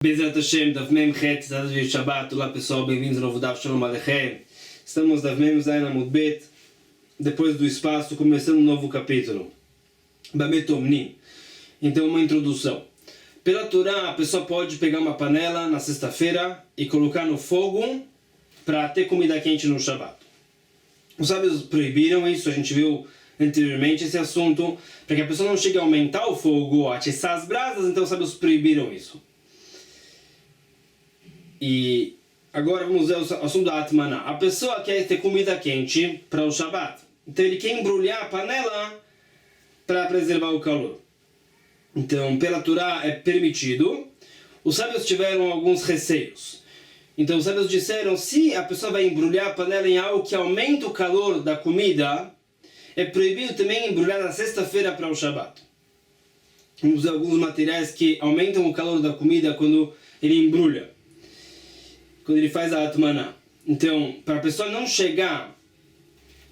Bezerra Hashem, Daf Mem Chet, Cidade de Shabbat. Olá pessoal, bem-vindos ao novo Daf Shalom Aleichem. Estamos Daf Mem Zayin Amud Bet, depois do espaço, começando um novo capítulo. Bamet Omni. Então, uma introdução. Pela Torá, a pessoa pode pegar uma panela na sexta-feira e colocar no fogo para ter comida quente no Shabbat. Os sábios proibiram isso, a gente viu anteriormente esse assunto, para que a pessoa não chegue a aumentar o fogo, a atiçar as brasas, então os sábios proibiram isso. E agora vamos ver o assunto da Atmaná. A pessoa quer ter comida quente para o Shabbat. Então ele quer embrulhar a panela para preservar o calor. Então, pela Torá é permitido. Os sábios tiveram alguns receios. Então os sábios disseram, se a pessoa vai embrulhar a panela em algo que aumenta o calor da comida, é proibido também embrulhar na sexta-feira para o Shabbat. Vamos ver alguns materiais que aumentam o calor da comida quando ele embrulha, quando ele faz a Atmaná. Então, para a pessoa não chegar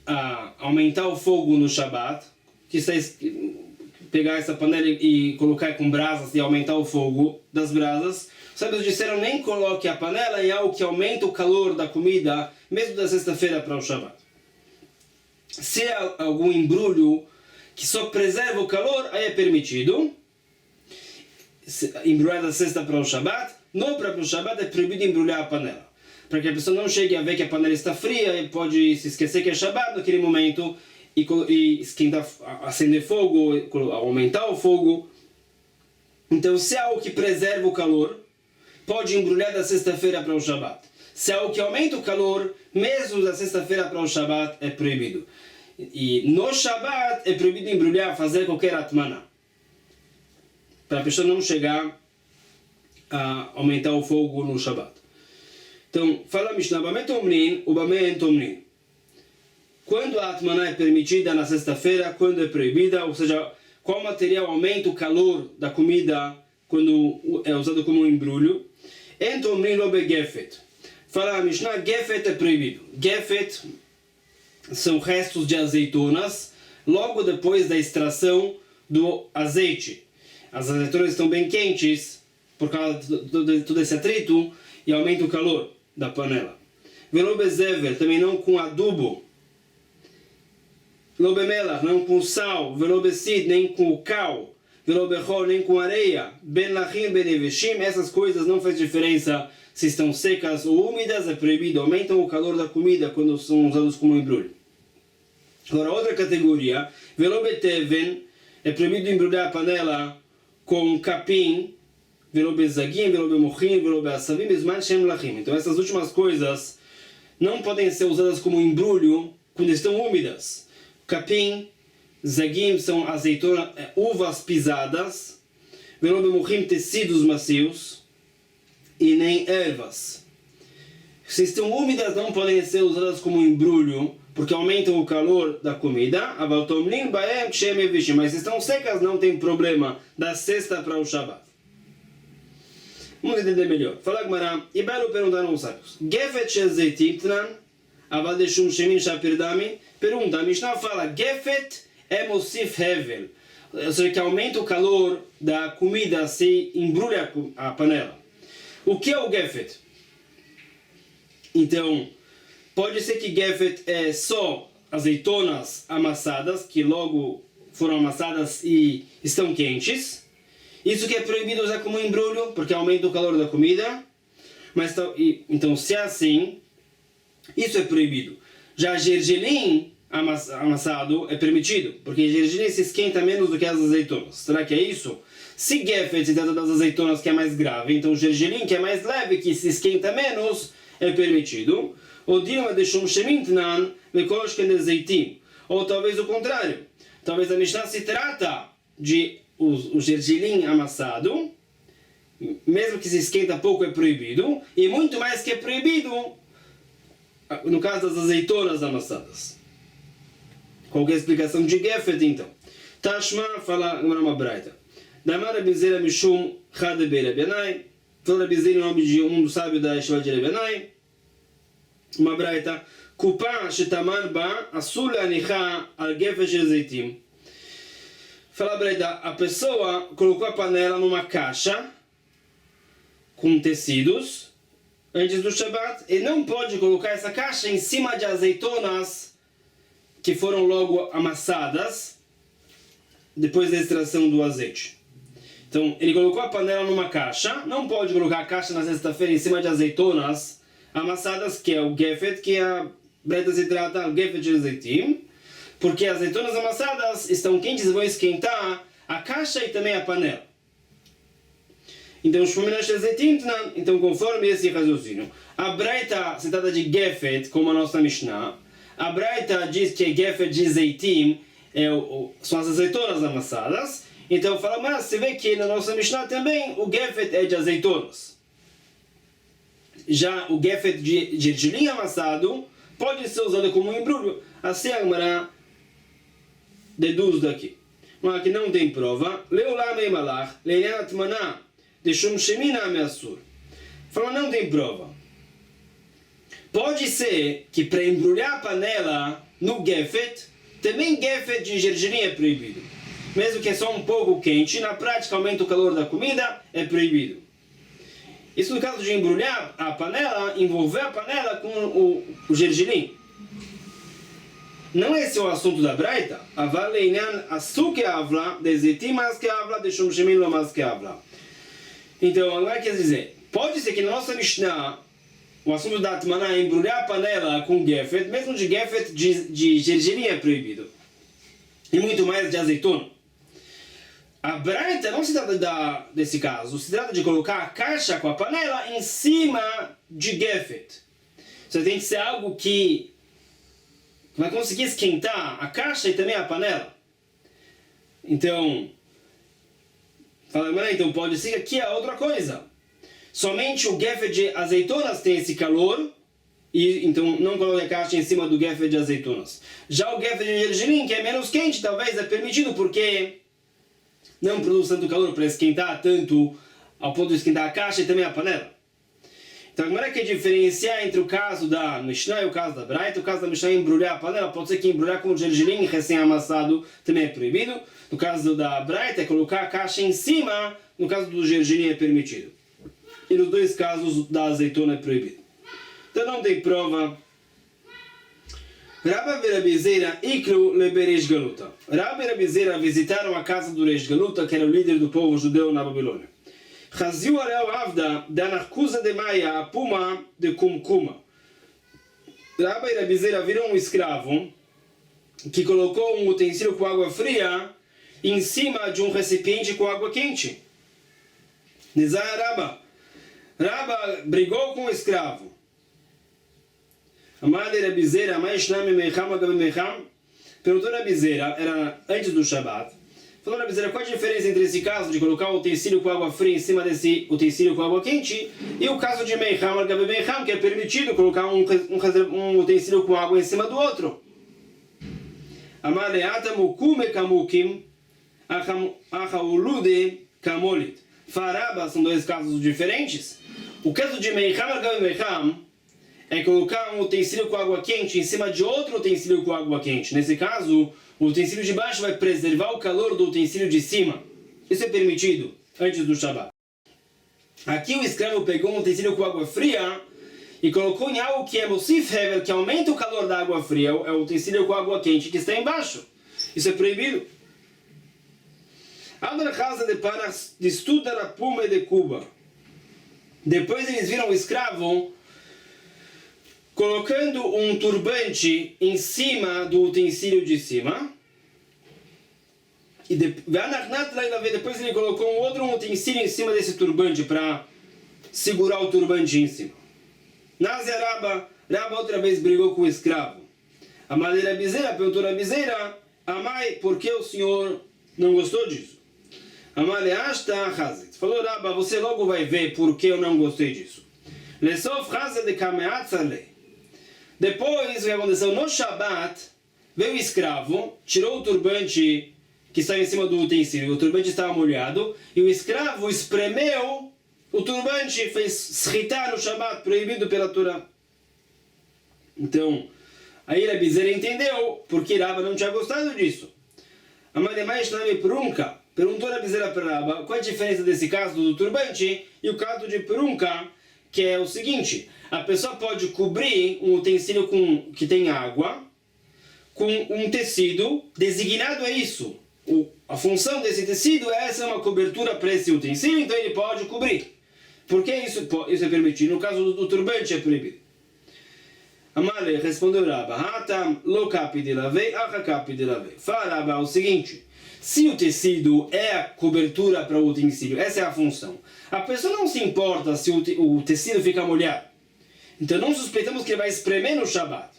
a aumentar o fogo no Shabbat, que está pegar essa panela e colocar com brasas e aumentar o fogo das brasas, os sábios disseram, nem coloque a panela em algo que aumenta o calor da comida, mesmo da sexta-feira para o Shabbat. Se há algum embrulho que só preserva o calor, aí é permitido. Embrulhar da sexta para o Shabbat. No próprio Shabbat é proibido embrulhar a panela, para que a pessoa não chegue a ver que a panela está fria e pode se esquecer que é Shabbat naquele momento e esquentar, acender fogo, aumentar o fogo. Então, se é algo que preserva o calor, pode embrulhar da sexta-feira para o Shabbat. Se é algo que aumenta o calor, mesmo da sexta-feira para o Shabbat, é proibido. E no Shabbat é proibido embrulhar, fazer qualquer atmaná, para a pessoa não chegar a aumentar o fogo no Shabbat. Então, fala Mishnah, Bamet Omnin, o Bamet Omnin. Quando a Atmaná é permitida na sexta-feira, quando é proibida, ou seja, qual material aumenta o calor da comida quando é usado como embrulho. Ent Omnin lo begefet. Fala Mishnah, gefet é proibido. Gefet são restos de azeitonas logo depois da extração do azeite. As azeitonas estão bem quentes por causa de todo esse atrito e aumenta o calor da panela. Velo bezever, também não com adubo. Velo bemelach, não com sal. Velo besid, nem com cal. Velo bechol, nem com areia. Ben lachim, ben eveshim, essas coisas não faz diferença se estão secas ou úmidas, é proibido. Aumentam o calor da comida quando são usados como embrulho. Agora, outra categoria. Velo beteven, é proibido embrulhar a panela com capim. Velo bezagim, velo bemochim, velo beassavim, bezman shem lachim. Então essas últimas coisas não podem ser usadas como embrulho quando estão úmidas. Capim, zagim são azeitonas, uvas pisadas. Velo bemochim, tecidos macios. E nem ervas. Se estão úmidas, não podem ser usadas como embrulho, porque aumentam o calor da comida. Mas se estão secas, não tem problema, da sexta para o Shabbat. Vamos entender melhor. Fala Gemara, e belo perguntaram os sábios. Gefet shezeitim tnan, aval de shum shemin shapirdami. Pergunta, a Mishnah fala, Gefet é mosif hevel. Ou seja, que aumenta o calor da comida se embrulha a panela. O que é o Gefet? Então, pode ser que Gefet é só azeitonas amassadas, que logo foram amassadas e estão quentes. Isso que é proibido usar como embrulho, porque aumenta o calor da comida. Mas, então, se é assim, isso é proibido. Já gergelim amassado é permitido, porque gergelim se esquenta menos do que as azeitonas. Será que é isso? Se Gefet se trata das azeitonas, que é mais grave, então gergelim, que é mais leve, que se esquenta menos, é permitido. Ou Dilma de Shum Shemintnan, Mekoshken de Zeitim. Ou talvez o contrário. Talvez a Mishnah se trata de o gergelim amassado, mesmo que se esquenta pouco é proibido, e muito mais que é proibido no caso das azeitonas amassadas. Qual é a explicação de Gefet então? Tashma fala uma braita. Damar Abizera Mishum Chadebe Rebenai. Fala Abizera em nome de dos sábios da Yeshiva de Rebenai. Uma braita. Kupa shetamar ba asul anicha al Gefet shezeitim. Fala, Breda, a pessoa colocou a panela numa caixa com tecidos antes do Shabat e não pode colocar essa caixa em cima de azeitonas que foram logo amassadas depois da extração do azeite. Então, ele colocou a panela numa caixa, não pode colocar a caixa na sexta-feira em cima de azeitonas amassadas, que é o gefet, que a breta se trata, o gefet de azeitim, porque as azeitonas amassadas estão quentes e vão esquentar a caixa e também a panela. Então, então conforme esse raciocínio, a Braita se trata de Gefet, como a nossa Mishnah. A Braita diz que Gefet de Zeitim são as azeitonas amassadas. Então, fala, mas você vê que na nossa Mishnah também o Gefet é de azeitonas. Já o Gefet de gergelim amassado pode ser usado como embrulho. Assim a Gemara deduz daqui. Mas aqui não tem prova. Leolam e malach, leianat maná. Deixou Shemina ameaçur. Fala, não tem prova. Pode ser que para embrulhar a panela no Gefet, também Gefet de gergelim é proibido. Mesmo que é só um pouco quente, na prática aumenta o calor da comida, é proibido. Isso no caso de embrulhar a panela, envolver a panela com o gergelim. Não é esse o assunto da Braita. Aval leinyan asu que avla, de zeitim mas que avla, de shum shemin lo mas que avla. Então, agora quer dizer, pode ser que na nossa Mishnah, o assunto da Atmaná é embrulhar a panela com Gefet, mesmo de Gefet de gergelim é proibido. E muito mais de azeitona. A Braita não se trata desse caso, se trata de colocar a caixa com a panela em cima de Gefet. Você tem que ser algo que vai conseguir esquentar a caixa e também a panela. Então, fala, então pode ser que aqui é outra coisa. Somente o Gefet de azeitonas tem esse calor, e então não coloque a caixa em cima do Gefet de azeitonas. Já o Gefet de gergelim, que é menos quente, talvez é permitido porque não produz tanto calor para esquentar tanto ao ponto de esquentar a caixa e também a panela. Então, a Gemara quer diferenciar entre o caso da Mishnah e o caso da Braita. O caso da Mishnah é embrulhar a panela, pode ser que embrulhar com gergelim recém-amassado também é proibido. No caso da Braita é colocar a caixa em cima, no caso do gergelim é permitido. E nos dois casos da azeitona é proibido. Então não tem prova. Rabba e Rabi Zera iklu leberesh galuta. Rabba e Rabi Zera visitaram a casa do Reish Galuta, que era o líder do povo judeu na Babilônia. Chaziu arel avda da narcusa de maia a puma de kumkuma. Rabba e Rabi Zera viram um escravo que colocou um utensílio com água fria em cima de um recipiente com água quente. Nizar Rabba. Rabba brigou com o escravo. Amade Rabi Zera, mais nome mecham agabe mecham. Perguntou Rabi Zera, era antes do Shabat. Falou Rabi Zera, qual a diferença entre esse caso de colocar o utensílio com água fria em cima desse utensílio com água quente e o caso de mecham agabe mecham, que é permitido colocar um utensílio com água em cima do outro? Amade atamukume kamukim achaulude kamolit. Faraba são dois casos diferentes. O caso de mecham agabe mecham é colocar um utensílio com água quente em cima de outro utensílio com água quente. Nesse caso, o utensílio de baixo vai preservar o calor do utensílio de cima. Isso é permitido antes do Shabat. Aqui o escravo pegou um utensílio com água fria e colocou em algo que é Mosif Hever, que aumenta o calor da água fria, é o utensílio com água quente que está embaixo. Isso é proibido. Adar casa de panas de estuda da Puma de Cuba. Depois eles viram o escravo colocando um turbante em cima do utensílio de cima. E depois ele colocou um outro utensílio em cima desse turbante para segurar o turbante em cima. Nazia Rabba outra vez brigou com o escravo. A madeira bizeira perguntou a bizeira: Amai, por que o senhor não gostou disso? Amale Ashta Hazit. Falou Rabba, você logo vai ver por que eu não gostei disso. Lesof Hazit de Kameatzale. Depois, o que aconteceu no Shabat, veio o escravo, tirou o turbante que estava em cima do utensílio, o turbante estava molhado, e o escravo espremeu o turbante, fez shritar no Shabat, proibido pela Torá. Então, aí Rabi Zera entendeu porque Rabba não tinha gostado disso. A Mademais Nami Prunka, Perguntou a Bizera para Rabba, qual é a diferença desse caso do turbante e o caso de perunca, que é o seguinte, a pessoa pode cobrir um utensílio que tem água com um tecido designado a isso. A função desse tecido é essa, uma cobertura para esse utensílio, então ele pode cobrir. Por que isso é permitido? No caso do turbante é proibido. Amale respondeu Rabba, Hatam lo capi de lavei, acha capi de lavei. Fala Rabba o seguinte, se o tecido é a cobertura para o utensílio, essa é a função. A pessoa não se importa se o tecido fica molhado. Então não suspeitamos que ele vai espremer no Shabat.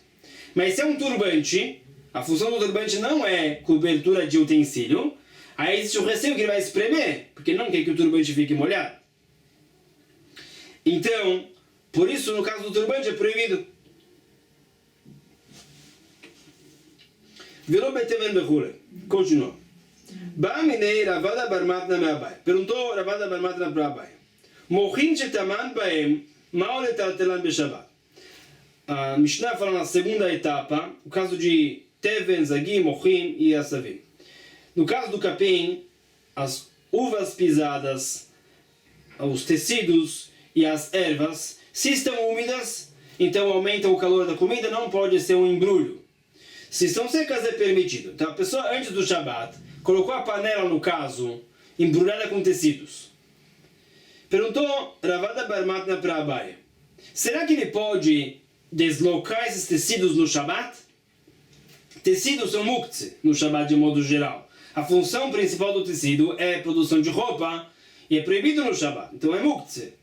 Mas se é um turbante, a função do turbante não é cobertura de utensílio, aí existe o receio que ele vai espremer, porque não quer que o turbante fique molhado. Então, por isso no caso do turbante é proibido. Virou Beteven Bechule. Continua. Ba'aminei Ravada Barmatna me'abai. Perguntou Ravada Barmatna para Abai. Mochin shetaman baem ma'ol etaltelan beShabbat. A Mishnah fala na segunda etapa, o caso de Teven, Zagim, Mochin e Asavim. No caso do capim, as uvas pisadas, os tecidos e as ervas, se estão úmidas, então aumenta o calor da comida, não pode ser um embrulho. Se estão secas é permitido. Então a pessoa antes do Shabat colocou a panela, no caso, embrulhada com tecidos. Perguntou Ravada Barmatna para Abai, será que ele pode deslocar esses tecidos no Shabat? Tecidos são muktzeh no Shabat de modo geral. A função principal do tecido é a produção de roupa e é proibido no Shabat, então é muktzeh.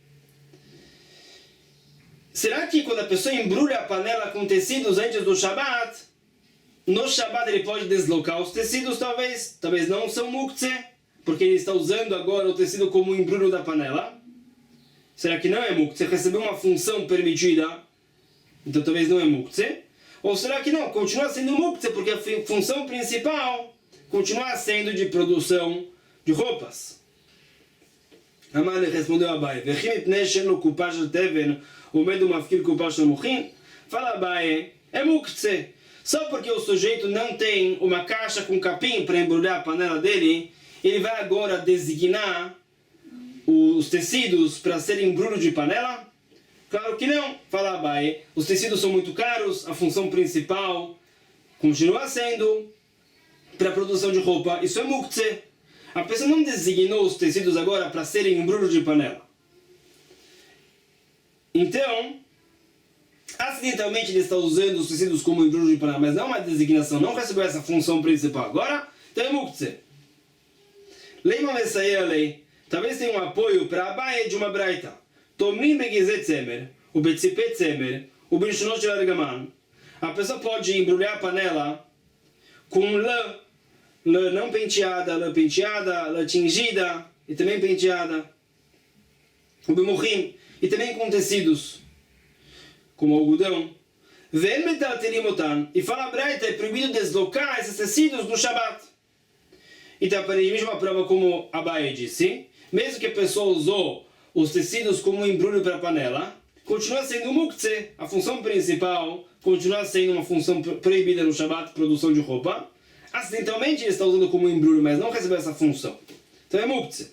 Será que quando a pessoa embrulha a panela com tecidos antes do Shabat, no Shabat ele pode deslocar os tecidos, talvez não são muktzeh, porque ele está usando agora o tecido como um embrulho da panela? Será que não é muktzeh? Recebeu uma função permitida, então talvez não é muktzeh? Ou será que não? Continua sendo muktzeh, porque a função principal continua sendo de produção de roupas. Amale respondeu a Abai, Vechim ipnei sheno kupa shel teven, umedu mafkir kupa shel mochin. Fala Abai, é muktzeh. Só porque o sujeito não tem uma caixa com capim para embrulhar a panela dele, ele vai agora designar os tecidos para serem embrulho de panela? Claro que não. Fala Abai, os tecidos são muito caros, a função principal continua sendo para a produção de roupa. Isso é muktzeh. A pessoa não designou os tecidos agora para serem embrulho de panela. Então, acidentalmente ele está usando os tecidos como embrulho de panela, mas não é uma designação, não recebeu essa função principal. Agora, então é muktzeh. Lei Mamessaia lei. Talvez tenha um apoio para a Abai de uma braita. Tomim begizet tzemer, o betzipet tzemer, o benchonot de largaman. A pessoa pode embrulhar a panela com lã não penteada, lã tingida e também penteada. O bemuchim, e também com tecidos, como algodão. Vem metaltelimotan, e fala a braita, é proibido deslocar esses tecidos no Shabat. Então, aparentemente, uma prova como Abai disse, mesmo que a pessoa usou os tecidos como um embrulho para a panela, continua sendo muktzeh. A função principal continua sendo uma função proibida no Shabat, produção de roupa. Acidentalmente ele está usando como embrulho, mas não recebeu essa função. Então é muktzeh.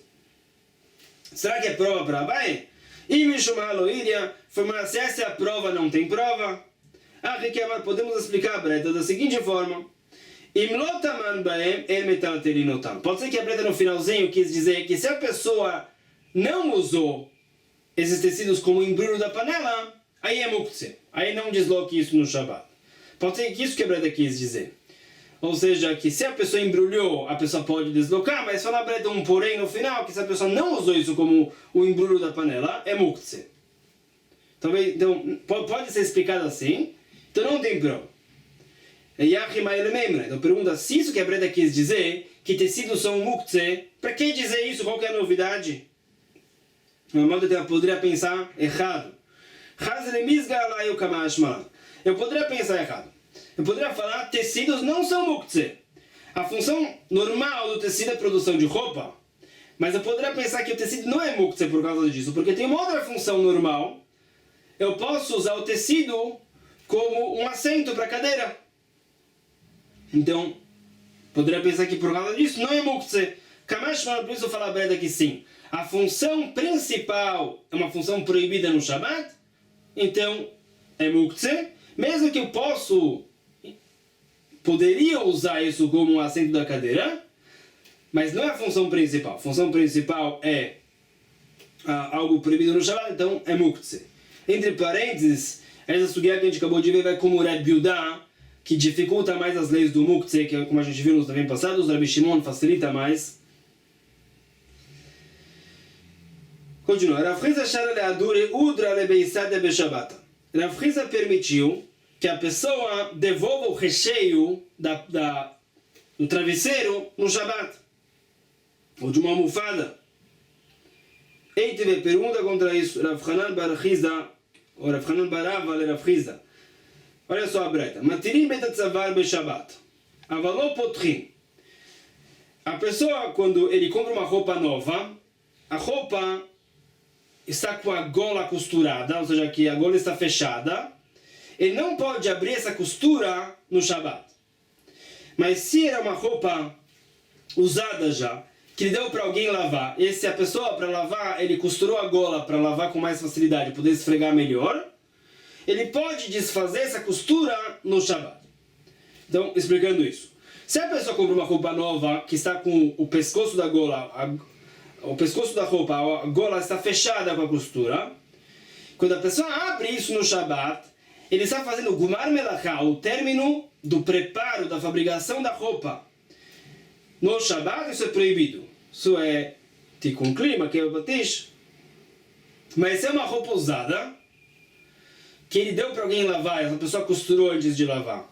Será que é prova para Abai? E Mishumaloíria, se essa é a prova, não tem prova. Podemos explicar a breta da seguinte forma. Pode ser que a breta no finalzinho quis dizer que se a pessoa não usou esses tecidos como embrulho da panela, aí é muktzeh. Aí não desloque isso no Shabat. Pode ser que isso que a breta quis dizer. Ou seja, que se a pessoa embrulhou, a pessoa pode deslocar, mas fala a breta um porém no final, que se a pessoa não usou isso como o embrulho da panela, é muktzeh. Talvez, então, pode ser explicado assim, então não tem prova. Então pergunta, se isso que a breta quis dizer, que tecidos são muktzeh, para que dizer isso? Qual que é a novidade? Uma modo que eu poderia pensar errado. Eu poderia pensar errado. Eu poderia falar, tecidos não são muktzeh. A função normal do tecido é produção de roupa. Mas eu poderia pensar que o tecido não é muktzeh por causa disso, porque tem uma outra função normal. Eu posso usar o tecido como um assento para a cadeira. Então, poderia pensar que por causa disso não é muktzeh. Kamashman, por isso fala a Breda que sim. A função principal é uma função proibida no Shabbat, então é muktzeh, mesmo que eu poderia usar isso como um assento da cadeira, mas não é a função principal. A função principal é algo proibido no Shabbat, então é muktzeh. Entre parênteses, essa sugiá que a gente acabou de ver vai como Red Biudá, que dificulta mais as leis do muktzeh, que como a gente viu nos também passados, Rabbi Shimon facilita mais. Continua. Rav Chizda shara leadure udra lebeisada beshabata. Rav Chizda permitiu que a pessoa devolva o recheio do travesseiro no Shabbat, ou de uma almofada. Ei, teve pergunta contra isso. Rav Hanan bar Chizda, ou Rav Hanan bar Ava le Rav Chizda. Olha só a breta. Matirim betatzavar beshabat. Avaló potrim. A pessoa, quando ele compra uma roupa nova, a roupa está com a gola costurada, ou seja, que a gola está fechada, ele não pode abrir essa costura no Shabbat. Mas se era uma roupa usada já, que ele deu para alguém lavar, e se a pessoa, para lavar, ele costurou a gola para lavar com mais facilidade, poder esfregar melhor, ele pode desfazer essa costura no Shabbat. Então, explicando isso. Se a pessoa compra uma roupa nova, que está com o pescoço da gola, o pescoço da roupa, a gola está fechada com a costura, quando a pessoa abre isso no Shabbat, ele está fazendo Gumar Melachá, o término do preparo, da fabricação da roupa. No Shabbat isso é proibido. Isso é Tikkun Klima, que é o Batish. Mas se é uma roupa usada, que ele deu para alguém lavar, essa pessoa costurou antes de lavar.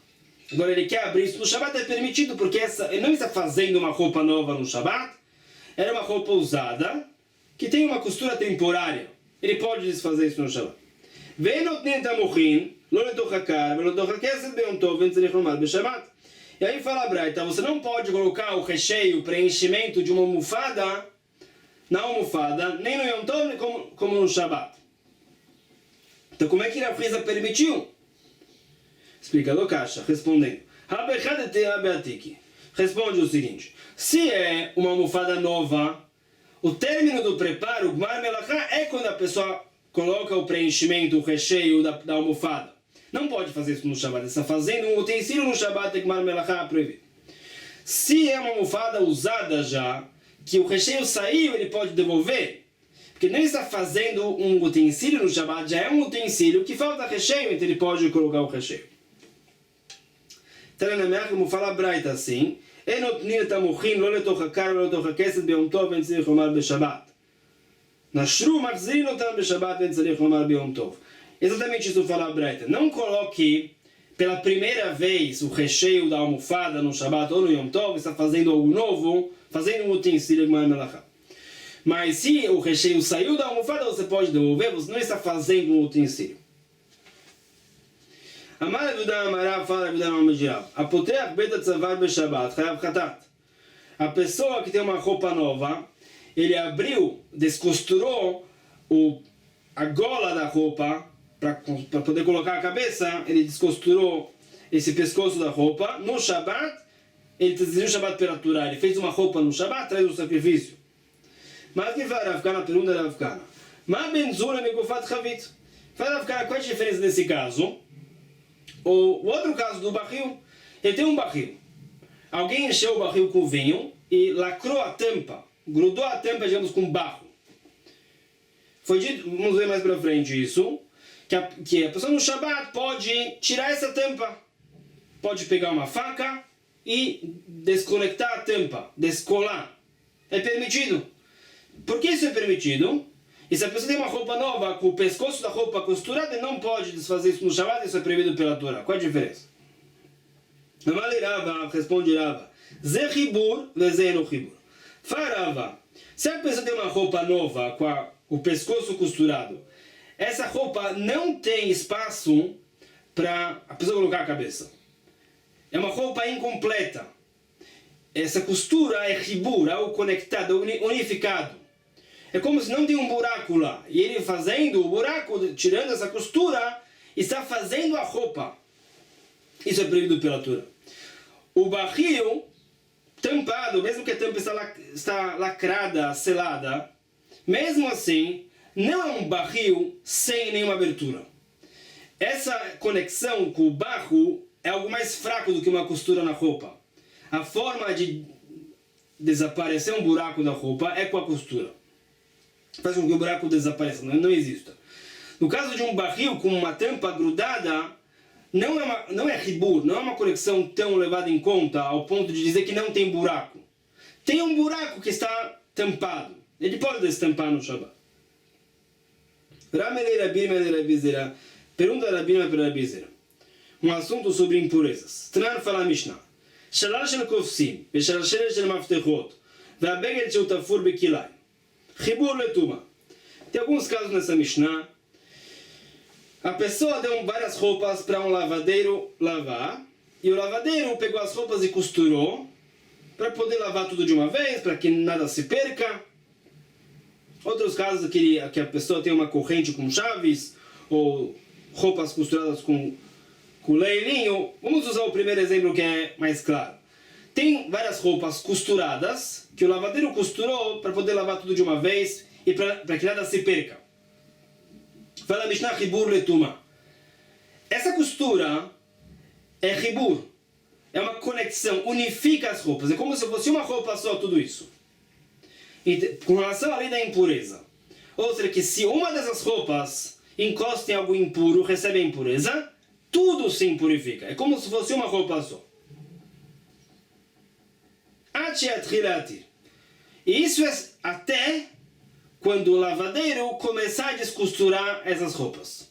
Agora ele quer abrir isso no Shabbat, é permitido, porque ele não está fazendo uma roupa nova no Shabbat, era uma roupa usada, que tem uma costura temporária. Ele pode desfazer isso no Shabbat. E aí fala a Braita, você não pode colocar o recheio, o preenchimento de uma almofada na almofada, nem no Yom Tov, nem como no Shabbat. Então como é que Rav Chizda permitiu? Explica Lokasha, respondendo. Responde o seguinte, se é uma almofada nova, o término do preparo, o Gmar Melachá, é quando a pessoa coloca o preenchimento, o recheio da almofada. Não pode fazer isso no Shabbat. Está fazendo um utensílio no Shabbat, Gmar Melachá, proibido. Se é uma almofada usada já, que o recheio saiu, ele pode devolver. Porque nem está fazendo um utensílio no Shabbat, já é um utensílio que falta recheio, então ele pode colocar o recheio. Como fala a Braita assim, exatamente isso fala a Braita. Não coloque pela primeira vez o recheio da almofada no Shabbat ou no Yom Tov, está fazendo algo novo, fazendo um utensílio de Melachá. Mas se o recheio saiu da almofada, você pode devolver, você não está fazendo um utensílio. Amar Avidah Amarav fala Avidah Mamajirav. Apotreach betatzavar beshabat, chayav chatat. A pessoa que tem uma roupa nova, ele abriu, descosturou a gola da roupa para poder colocar a cabeça, ele descosturou esse pescoço da roupa. No Shabbat, ele decidiu o Shabbat pela Torá, ele fez uma roupa no Shabbat, traz o sacrifício. Mas que vai Rav Kana, pergunta da Rav Kana. Ma benzura megufat chavit. Fala Rav Kana, qual é a diferença nesse caso? O outro caso do barril, ele tem um barril. Alguém encheu o barril com vinho e lacrou a tampa, grudou a tampa, digamos, com barro. Foi dito, vamos ver mais para frente isso, que a pessoa no Shabbat pode tirar essa tampa. Pode pegar uma faca e desconectar a tampa, descolar. É permitido. Por que isso é permitido? E se a pessoa tem uma roupa nova, com o pescoço da roupa costurada, ele não pode desfazer isso no Shabbat, isso é proibido pela Torá. Qual a diferença? Responde Rava. Ze chibur, leze no chibur. Farava. Se a pessoa tem uma roupa nova, com o pescoço costurado, essa roupa não tem espaço para a pessoa colocar a cabeça. É uma roupa incompleta. Essa costura é chibur, algo conectado, unificado. É como se não tem um buraco lá. E ele fazendo o buraco, tirando essa costura, está fazendo a roupa. Isso é proibido pela Torá. O barril, tampado, mesmo que a tampa está lacrada, selada, mesmo assim, não é um barril sem nenhuma abertura. Essa conexão com o barro é algo mais fraco do que uma costura na roupa. A forma de desaparecer um buraco na roupa é com a costura. Faz com que o buraco desapareça, não exista. No caso de um barril com uma tampa grudada, não é ribur, não é uma conexão tão levada em conta ao ponto de dizer que não tem buraco. Tem um buraco que está tampado. Ele pode destampar no Shabbat. Pergunta da Rabina para Rabizera. Um assunto sobre impurezas. Tran fala a Mishnah. Shalal shel kofsim, ושלשלת של מפתחות, והבגד שהוא תפור בכליים. חיבור לטומאה. Tem alguns casos nessa Mishnah. A pessoa deu várias roupas para um lavadeiro lavar, e o lavadeiro pegou as roupas e costurou para poder lavar tudo de uma vez, para que nada se perca. Outros casos que a pessoa tem uma corrente com chaves, ou roupas costuradas com leilinho. Vamos usar o primeiro exemplo que é mais claro. Tem várias roupas costuradas que o lavadeiro costurou para poder lavar tudo de uma vez e para que nada se perca. Fala Mishnah Ribur Letuma. Essa costura é Ribur. É uma conexão, unifica as roupas. É como se fosse uma roupa só, tudo isso. E com relação à lei da impureza. Ou seja, que se uma dessas roupas encosta em algo impuro, recebe a impureza, tudo se impurifica. É como se fosse uma roupa só. E isso é até quando o lavadeiro começar a descosturar essas roupas.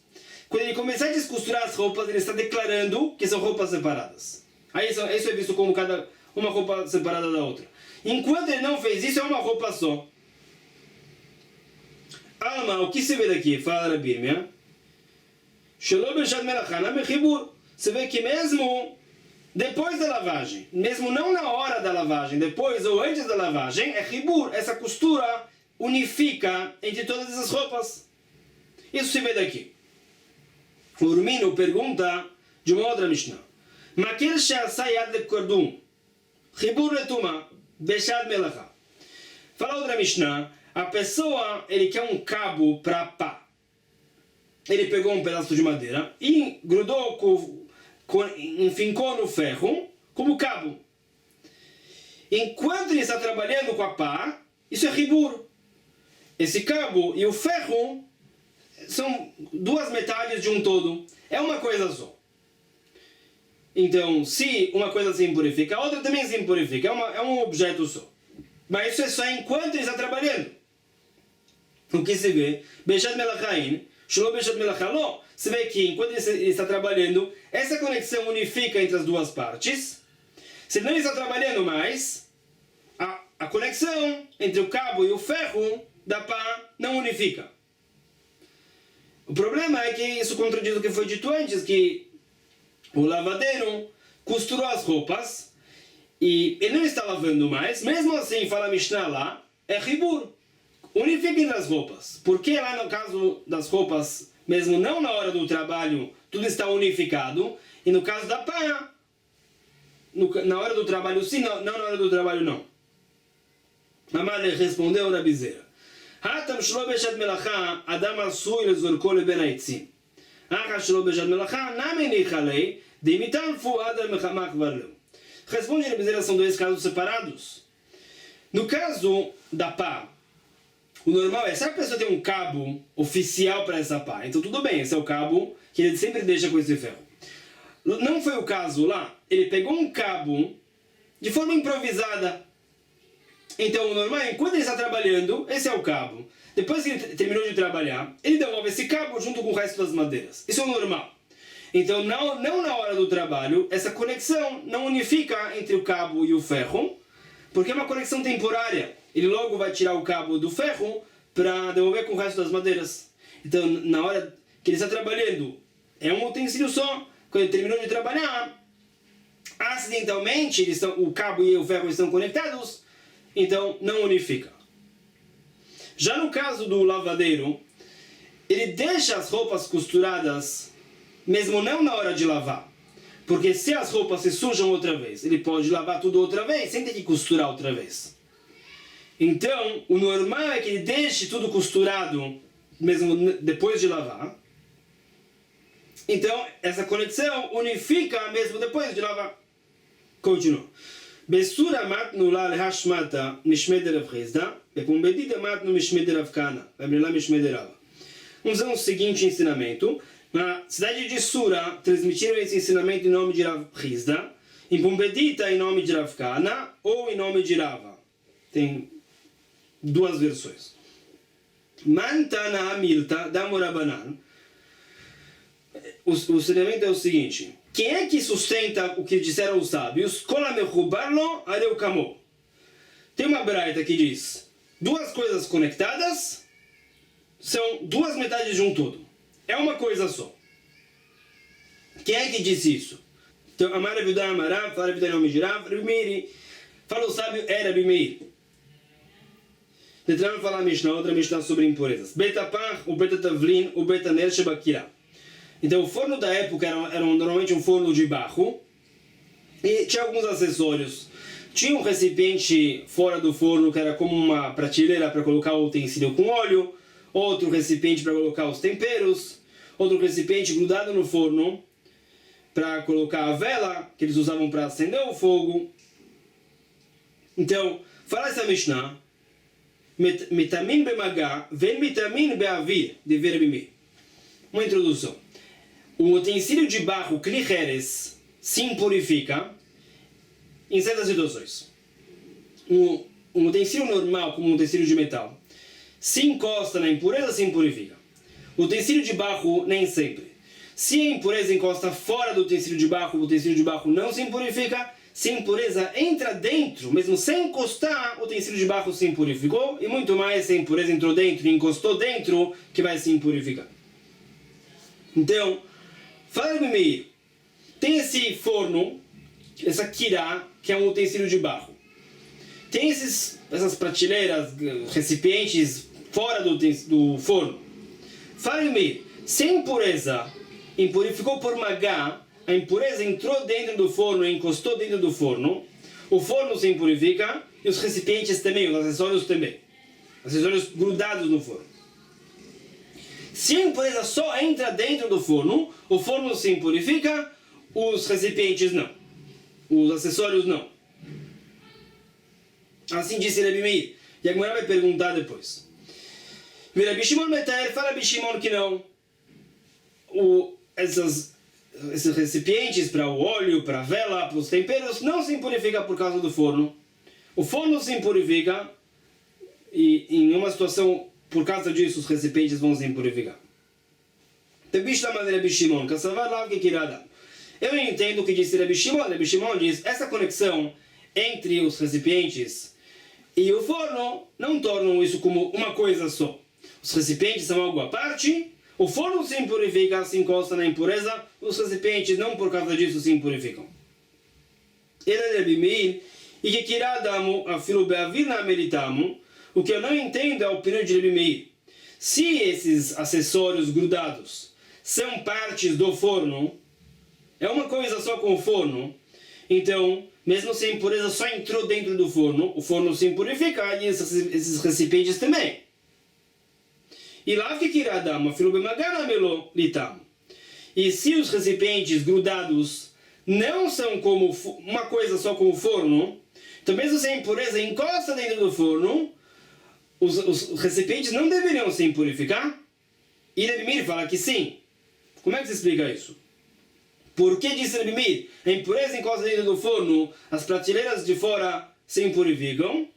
Quando ele começar a descosturar as roupas, ele está declarando que são roupas separadas. Aí isso é visto como uma roupa separada da outra. Enquanto ele não fez isso, é uma roupa só. Alma, o que se vê daqui? Fala a Bíblia. Você vê que mesmo depois da lavagem, mesmo não na hora da lavagem, depois ou antes da lavagem, é ribur, essa costura unifica entre todas essas roupas. Isso se vê daqui. O Urmino pergunta de uma outra Mishnah. Maquel she'asayad lekordum, ribur letuma, bechad melacha. Fala outra Mishnah. A pessoa, ele quer um cabo para pá. Ele pegou um pedaço de madeira e grudou, enfincou no ferro como cabo. Enquanto ele está trabalhando com a pá, isso é ribur. Esse cabo e o ferro são duas metades de um todo. É uma coisa só. Então, se uma coisa se impurifica, a outra também se impurifica. É um objeto só. Mas isso é só enquanto ele está trabalhando. O que se vê? Bechat melachain, shulo bechat melachalo. Se vê que enquanto ele está trabalhando, essa conexão unifica entre as duas partes. Se não está trabalhando mais, a conexão entre o cabo e o ferro da pá não unifica. O problema é que isso contradiz o que foi dito antes, que o lavadeiro costurou as roupas e ele não está lavando mais. Mesmo assim, fala a Mishnah lá, é ribur. Unifiquem as roupas. Porque lá no caso das roupas, mesmo não na hora do trabalho, tudo está unificado. E no caso da pá, na hora do trabalho sim, não na hora do trabalho não. Amar respondeu na bizeira. Hatam shlo beshat melacha, adam asui lezorko leben haitzim. Acha shlo beshat melacha, name nichalei, dimitan fu adam mechamakhvar leu. Responde na bizeira, são dois casos separados. No caso da pá, o normal é, se a pessoa tem um cabo oficial para essa pá, então tudo bem, esse é o cabo que ele sempre deixa com esse ferro. Não foi o caso lá, ele pegou um cabo de forma improvisada. Então o normal é, enquanto ele está trabalhando, esse é o cabo. Depois que ele terminou de trabalhar, ele devolve esse cabo junto com o resto das madeiras. Isso é o normal. Então não na hora do trabalho, essa conexão não unifica entre o cabo e o ferro, porque é uma conexão temporária. Ele logo vai tirar o cabo do ferro para devolver com o resto das madeiras. Então, na hora que ele está trabalhando, é um utensílio só. Quando ele terminou de trabalhar, acidentalmente o cabo e o ferro estão conectados, então não unifica. Já no caso do lavadeiro, ele deixa as roupas costuradas, mesmo não na hora de lavar. Porque se as roupas se sujam outra vez, ele pode lavar tudo outra vez, sem ter que costurar outra vez. Então, o normal é que ele deixe tudo costurado, mesmo depois de lavar. Então, essa conexão unifica mesmo depois de lavar. Continua. Besura matnu la lehashmata mishmed Rav Chisda, bepumbedida matnu mishmed Rav Kana, bebrela mishmed Rava. Vamos ver o seguinte ensinamento. Na cidade de Sura, transmitiram esse ensinamento em nome de Rav Chisda, em Pumbedita em nome de Rav Kana, ou em nome de Rava. Tem duas versões. Mantana Amilta da Morabanan. O ensinamento é o seguinte: quem é que sustenta o que disseram os sábios? Tem uma braita que diz: duas coisas conectadas são duas metades de um todo. É uma coisa só. Quem é que disse isso? Então, Amar Avidá Amarav, fala Avidá em nome de Rav, Rabi fala o sábio era Rabi Meir. Entramos a falar a Mishnah, outra Mishnah sobre impurezas. Betapach, o Betatavlin, o Betaner Shebakira. Então o forno da época era normalmente um forno de barro e tinha alguns acessórios. Tinha um recipiente fora do forno que era como uma prateleira para colocar o utensílio com óleo, outro recipiente para colocar os temperos, outro recipiente grudado no forno para colocar a vela que eles usavam para acender o fogo. Então, fala essa Mishnah, Mitamin bemagá, ven mitamin beavir, de verbime. Uma introdução. O utensílio de barro, klicheres, se impurifica em certas situações. Um utensílio normal, como um utensílio de metal, se encosta na impureza, se impurifica. O utensílio de barro, nem sempre. Se a impureza encosta fora do utensílio de barro, o utensílio de barro não se impurifica. Se a impureza entra dentro, mesmo sem encostar, o utensílio de barro se impurificou. E muito mais, se a impureza entrou dentro e encostou dentro, que vai se impurificar. Então, fala Rabi Meir, tem esse forno, essa kirá, que é um utensílio de barro. Tem essas prateleiras, recipientes fora do forno. Fala Rabi Meir, se a impureza impurificou por magá, a impureza entrou dentro do forno e encostou dentro do forno, o forno se impurifica e os recipientes também, os acessórios também. Acessórios grudados no forno. Se a impureza só entra dentro do forno, o forno se impurifica, os recipientes não. Os acessórios não. Assim disse Rabi Meir. E a Gemara vai perguntar depois. Rabi Shimon Metaer fala Rabi Shimon que não. Esses recipientes para o óleo, para a vela, para os temperos, não se impurifica por causa do forno. O forno se impurifica e em uma situação, por causa disso, os recipientes vão se impurificar. Eu entendo o que disse Rabi Shimon. Rabi Shimon diz, essa conexão entre os recipientes e o forno não tornam isso como uma coisa só. Os recipientes são algo à parte. O forno se impurifica, se encosta na impureza, os recipientes não por causa disso se impurificam. Ele é Rabi Meir, e que kiradamu afilu beavir na meritamu, o que eu não entendo é a opinião de Rabi Meir. Se esses acessórios grudados são partes do forno, é uma coisa só com o forno, então, mesmo se a impureza só entrou dentro do forno, o forno se impurifica e esses recipientes também. E lá que kiradam, afilo bemagana melo litam. E se os recipientes grudados não são como uma coisa só com o forno, então mesmo se a impureza encosta dentro do forno, os recipientes não deveriam se impurificar? E Rabi Meir fala que sim. Como é que se explica isso? Por que disse Rabi Meir? A impureza encosta dentro do forno, as prateleiras de fora se impurificam.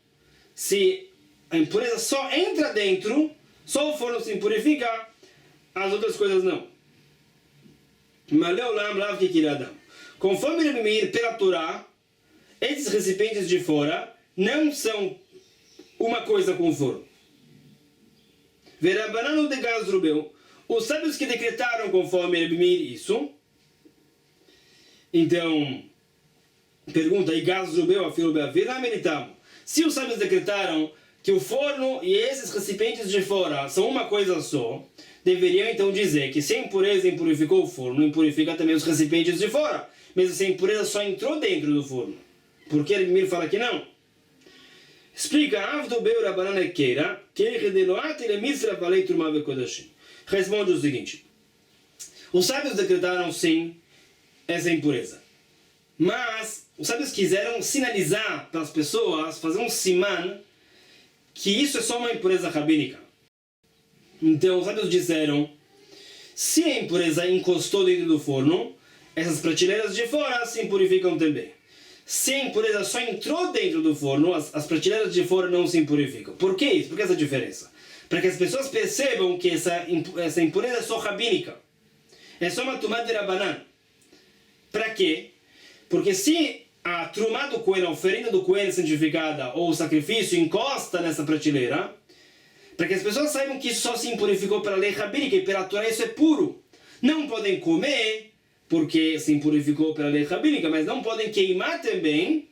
Se a impureza só entra dentro, só o forno se impurifica, as outras coisas não. Conforme Rabi Meir, pela Torá, esses recipientes de fora não são uma coisa com o forno. Verabanano de Gaz Rubeu, os sábios que decretaram conforme Rabi Meir isso. Então, pergunta, e Gaz Rubeu, afilo beavir na meritamu. Se os sábios decretaram que o forno e esses recipientes de fora são uma coisa só, deveriam então dizer que se a impureza impurificou o forno, impurifica também os recipientes de fora, mesmo se a impureza só entrou dentro do forno. Por que ele fala que não? Explica, Avdo Beu Rabanan Ekeira, que Redeloat ele misra valei Trumah vekodashim. Responde o seguinte: os sábios decretaram sim essa impureza, mas os sábios quiseram sinalizar para as pessoas, fazer um siman, que isso é só uma impureza rabínica. Então os sábios disseram: se a impureza encostou dentro do forno, essas prateleiras de fora se impurificam também. Se a impureza só entrou dentro do forno, as prateleiras de fora não se impurificam. Por que isso? Por que essa diferença? Para que as pessoas percebam que essa impureza é só rabínica. É só uma Tumah de Rabanan. Para quê? Porque se a Trumah do Cohen, a oferenda do Cohen santificada, ou o sacrifício encosta nessa prateleira, para que as pessoas saibam que isso só se impurificou pela lei rabínica e pela Torá isso é puro. Não podem comer porque se impurificou pela lei rabínica, mas não podem queimar também,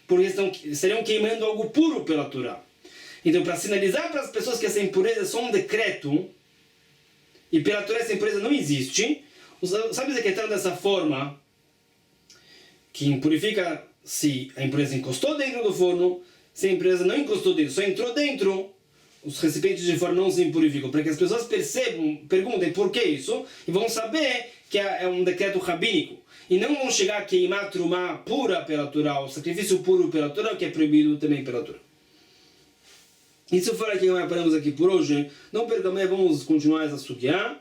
porque estariam queimando algo puro pela Torá. Então, para sinalizar para as pessoas que essa impureza é só um decreto, e pela Torá essa impureza não existe, os sábios decretaram dessa forma, que impurifica se a impureza encostou dentro do forno, se a impureza não encostou dentro, só entrou dentro, os recipientes de fora não se impurificam, para que as pessoas percebam, perguntem por que isso, e vão saber que é um decreto rabínico. E não vão chegar a queimar a Trumah pura pela Torá, o sacrifício puro pela Torá, que é proibido também pela Torá. Isso foi aqui que paramos aqui por hoje. Não perca, amanhã vamos continuar essa sugya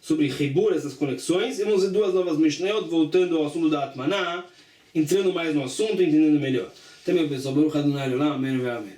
sobre Ribur, essas conexões. E vamos ver duas novas Mishnayot, voltando ao assunto da Atmaná, entrando mais no assunto, entendendo melhor. Até meu pessoal, Baruch Adonai Olam, amém.